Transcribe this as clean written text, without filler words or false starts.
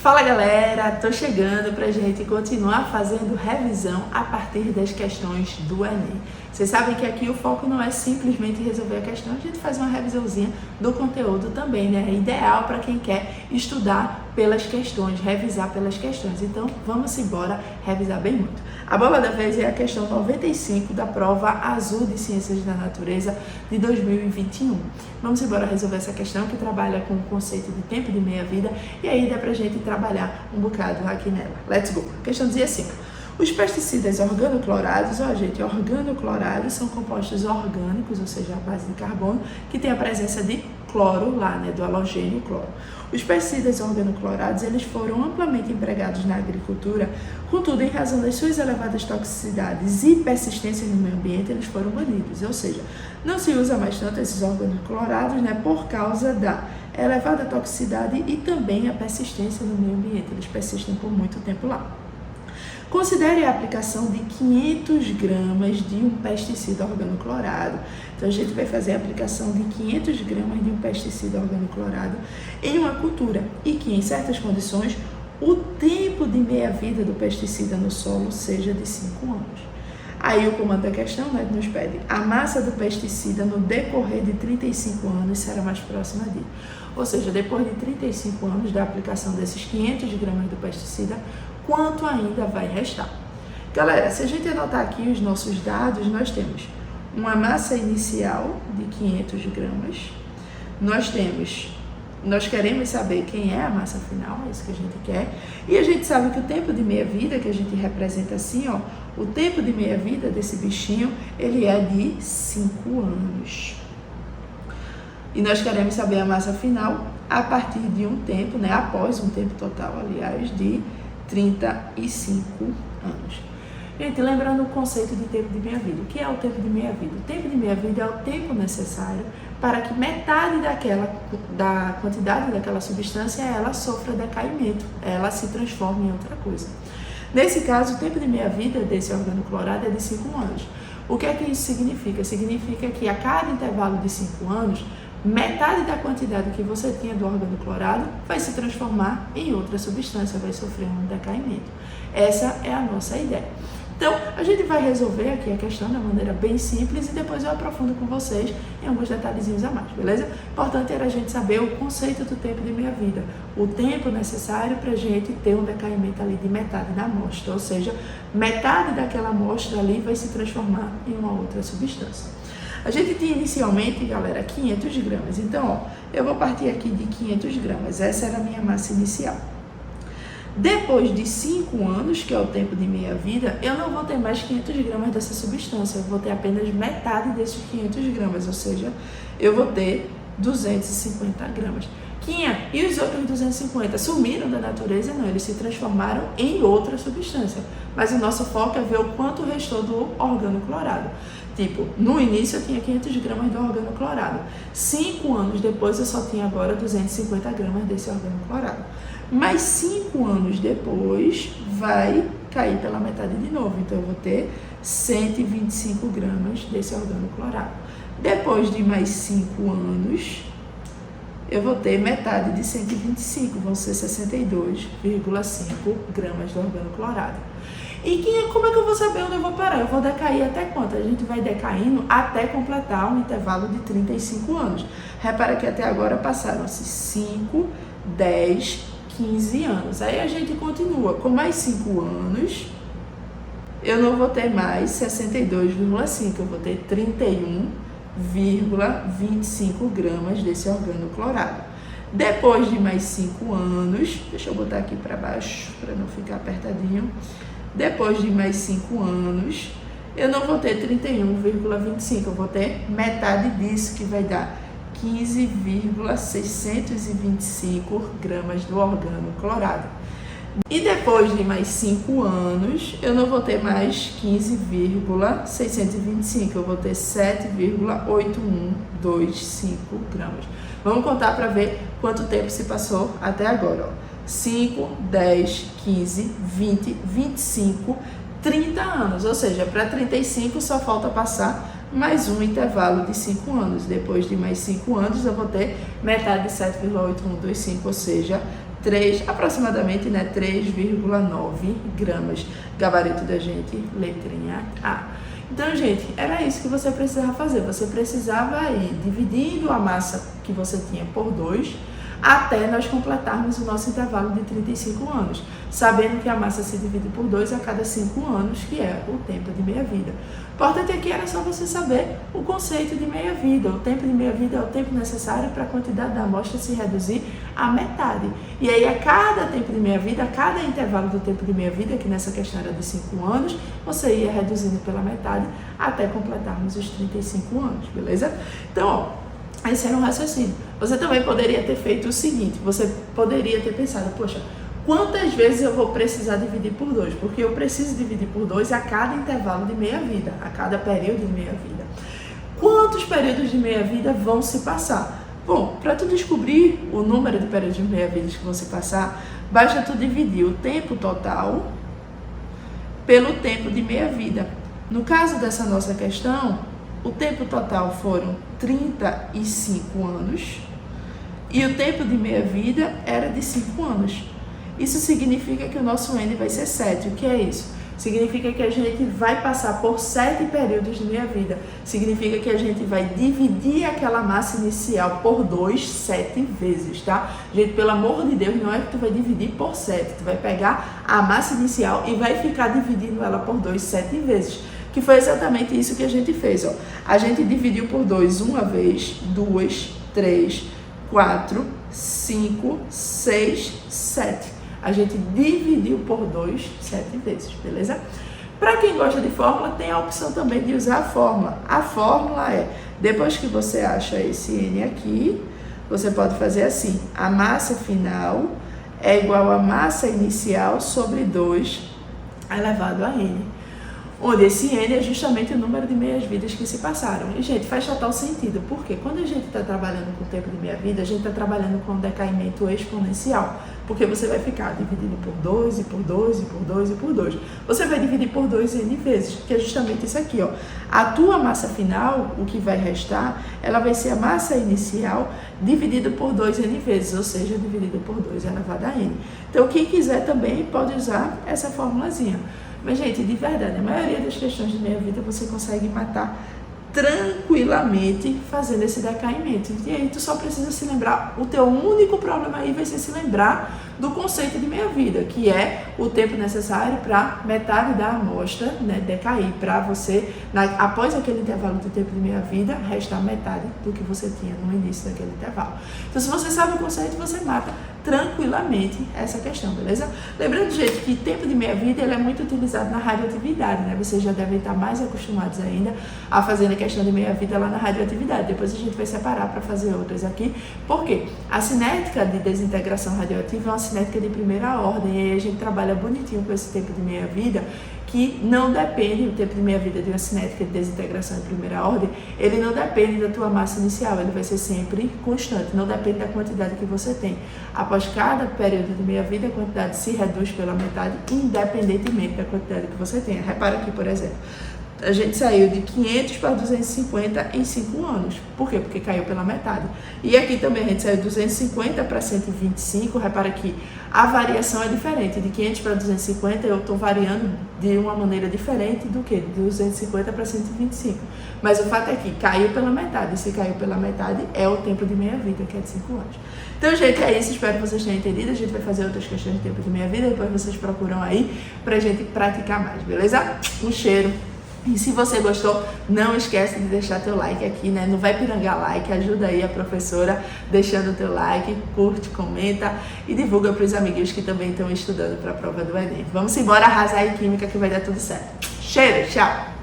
Fala galera, tô chegando pra gente continuar fazendo revisão a partir das questões do Enem. Vocês sabem que aqui o foco não é simplesmente resolver a questão, a gente faz uma revisãozinha do conteúdo também, né? É ideal para quem quer estudar pelas questões, revisar pelas questões. Então vamos embora revisar bem muito. A bola da vez é a questão 95 da prova azul de Ciências da Natureza de 2021. Vamos embora resolver essa questão que trabalha com o conceito de tempo de meia-vida e aí dá pra gente trabalhar um bocado aqui nela. Let's go! A questão dizia assim: os pesticidas organoclorados, organoclorados são compostos orgânicos, ou seja, a base de carbono, que tem a presença de cloro lá, né, do halogênio cloro. Os pesticidas organoclorados, eles foram amplamente empregados na agricultura, contudo, em razão das suas elevadas toxicidades e persistência no meio ambiente, eles foram banidos, ou seja, não se usa mais tanto esses organoclorados, né, por causa da elevada toxicidade e também a persistência no meio ambiente, eles persistem por muito tempo lá. Considere a aplicação de 500 gramas de um pesticida organoclorado. Então, a gente vai fazer a aplicação de 500 gramas de um pesticida organoclorado em uma cultura e que, em certas condições, o tempo de meia-vida do pesticida no solo seja de 5 anos. Aí o comando da questão, né, nos pede: a massa do pesticida no decorrer de 35 anos será mais próxima de. Ou seja, depois de 35 anos da aplicação desses 500 gramas do pesticida, quanto ainda vai restar? Galera, se a gente anotar aqui os nossos dados, nós temos uma massa inicial de 500 gramas, nós queremos saber quem é a massa final, é isso que a gente quer, e a gente sabe que o tempo de meia-vida, que a gente representa assim, ó, o tempo de meia-vida desse bichinho, ele é de 5 anos. E nós queremos saber a massa final a partir de um tempo, né, após um tempo total, aliás, de 35 anos. Gente, lembrando o conceito de tempo de meia-vida. O que é o tempo de meia-vida? O tempo de meia-vida é o tempo necessário para que metade da quantidade daquela substância ela sofra decaimento, ela se transforme em outra coisa. Nesse caso, o tempo de meia-vida desse organoclorado é de 5 anos. O que é que isso significa? Significa que a cada intervalo de 5 anos, metade da quantidade que você tinha do organoclorado vai se transformar em outra substância, vai sofrer um decaimento. Essa é a nossa ideia. Então, a gente vai resolver aqui a questão de uma maneira bem simples e depois eu aprofundo com vocês em alguns detalhezinhos a mais, beleza? Importante era a gente saber o conceito do tempo de meia-vida, o tempo necessário para a gente ter um decaimento ali de metade da amostra, ou seja, metade daquela amostra ali vai se transformar em uma outra substância. A gente tinha inicialmente, galera, 500 gramas. Então, ó, eu vou partir aqui de 500 gramas. Essa era a minha massa inicial. Depois de 5 anos, que é o tempo de meia-vida, eu não vou ter mais 500 gramas dessa substância. Eu vou ter apenas metade desses 500 gramas, ou seja, eu vou ter 250 gramas. Quinha, e os outros 250 sumiram da natureza? Não, eles se transformaram em outra substância. Mas o nosso foco é ver o quanto restou do organoclorado. Tipo, no início eu tinha 500 gramas do organoclorado. 5 anos depois eu só tinha agora 250 gramas desse organoclorado. Mas 5 anos depois vai cair pela metade de novo. Então eu vou ter 125 gramas desse organoclorado. Depois de mais 5 anos, eu vou ter metade de 125, vão ser 62,5 gramas do organoclorado. E como é que eu vou saber onde eu vou parar? Eu vou decair até quanto? A gente vai decaindo até completar um intervalo de 35 anos. Repara que até agora passaram-se 5, 10, 15 anos. Aí a gente continua. Com mais 5 anos, eu não vou ter mais 62,5, eu vou ter 31,25 gramas desse organoclorado. Depois de mais 5 anos, deixa eu botar aqui para baixo para não ficar apertadinho. Depois de mais 5 anos, eu não vou ter 31,25, eu vou ter metade disso, que vai dar 15,625 gramas do organoclorado. E depois de mais 5 anos, eu não vou ter mais 15,625, eu vou ter 7,8125 gramas. Vamos contar para ver quanto tempo se passou até agora, ó. 5, 10, 15, 20, 25, 30 anos, ou seja, para 35 só falta passar mais um intervalo de 5 anos. Depois de mais 5 anos eu vou ter metade de 7,8125, ou seja, aproximadamente, né, 3,9 gramas. Gabarito da gente, letrinha A. Então, gente, era isso que você precisava fazer. Você precisava ir dividindo a massa que você tinha por 2 até nós completarmos o nosso intervalo de 35 anos, sabendo que a massa se divide por 2 a cada 5 anos, que é o tempo de meia-vida. O importante aqui era só você saber o conceito de meia-vida. O tempo de meia-vida é o tempo necessário para a quantidade da amostra se reduzir à metade. E aí, a cada tempo de meia-vida, a cada intervalo do tempo de meia-vida, que nessa questão era de 5 anos, você ia reduzindo pela metade até completarmos os 35 anos, beleza? Então, ó, esse era um raciocínio. Você também poderia ter feito o seguinte, você poderia ter pensado, poxa, quantas vezes eu vou precisar dividir por 2? Porque eu preciso dividir por 2 a cada intervalo de meia-vida, a cada período de meia-vida. Quantos períodos de meia-vida vão se passar? Bom, para tu descobrir o número de períodos de meia-vida que vão se passar, basta tu dividir o tempo total pelo tempo de meia-vida. No caso dessa nossa questão, o tempo total foram 35 anos e o tempo de meia-vida era de 5 anos. Isso significa que o nosso N vai ser 7. O que é isso? Significa que a gente vai passar por 7 períodos de meia-vida. Significa que a gente vai dividir aquela massa inicial por 2, 7 vezes, tá? Gente, pelo amor de Deus, não é que tu vai dividir por 7. Tu vai pegar a massa inicial e vai ficar dividindo ela por 2, 7 vezes. Que foi exatamente isso que a gente fez, ó. A gente dividiu por 2 uma vez, 2, 3, 4, 5, 6, 7. A gente dividiu por 2, 7 vezes, beleza? Para quem gosta de fórmula, tem a opção também de usar a fórmula. A fórmula é, depois que você acha esse N aqui, você pode fazer assim, a massa final é igual a massa inicial sobre 2 elevado a N. Onde esse N é justamente o número de meias-vidas que se passaram. E, gente, faz total sentido, porque quando a gente está trabalhando com o tempo de meia-vida, a gente está trabalhando com um decaimento exponencial, porque você vai ficar dividindo por 2, e por 2, e por 2, e por 2. Você vai dividir por 2 N vezes, que é justamente isso aqui, ó. A tua massa final, o que vai restar, ela vai ser a massa inicial dividido por 2 N vezes, ou seja, dividido por 2 elevado a N. Então, quem quiser também pode usar essa formulazinha. Mas, gente, de verdade, a maioria das questões de meia-vida você consegue matar tranquilamente fazendo esse decaimento. E aí tu só precisa se lembrar, o teu único problema aí vai ser se lembrar do conceito de meia-vida, que é o tempo necessário para metade da amostra, né, decair, para você, após aquele intervalo de tempo de meia-vida, restar metade do que você tinha no início daquele intervalo. Então, se você sabe o conceito, você mata tranquilamente essa questão, beleza? Lembrando, gente, que tempo de meia-vida ele é muito utilizado na radioatividade, né? Vocês já devem estar mais acostumados ainda a fazer a questão de meia-vida lá na radioatividade. Depois a gente vai separar para fazer outras aqui. Por quê? A cinética de desintegração radioativa é uma cinética de primeira ordem, e aí a gente trabalha bonitinho com esse tempo de meia-vida, que não depende, o tempo de meia-vida de uma cinética de desintegração de primeira ordem, ele não depende da tua massa inicial, ele vai ser sempre constante, não depende da quantidade que você tem. Após cada período de meia-vida, a quantidade se reduz pela metade, independentemente da quantidade que você tenha. Repara aqui, por exemplo, a gente saiu de 500 para 250 em 5 anos. Por quê? Porque caiu pela metade. E aqui também a gente saiu de 250 para 125. Repara que a variação é diferente. De 500 para 250 eu estou variando de uma maneira diferente do que de 250 para 125. Mas o fato é que caiu pela metade. E se caiu pela metade é o tempo de meia-vida, que é de 5 anos. Então, gente, é isso. Espero que vocês tenham entendido. A gente vai fazer outras questões de tempo de meia-vida. Depois vocês procuram aí pra gente praticar mais, beleza? Um cheiro. E se você gostou, não esquece de deixar teu like aqui, né? Não vai pirangar like, ajuda aí a professora deixando o teu like, curte, comenta e divulga para os amiguinhos que também estão estudando para a prova do Enem. Vamos embora arrasar em Química que vai dar tudo certo. Cheiro, tchau!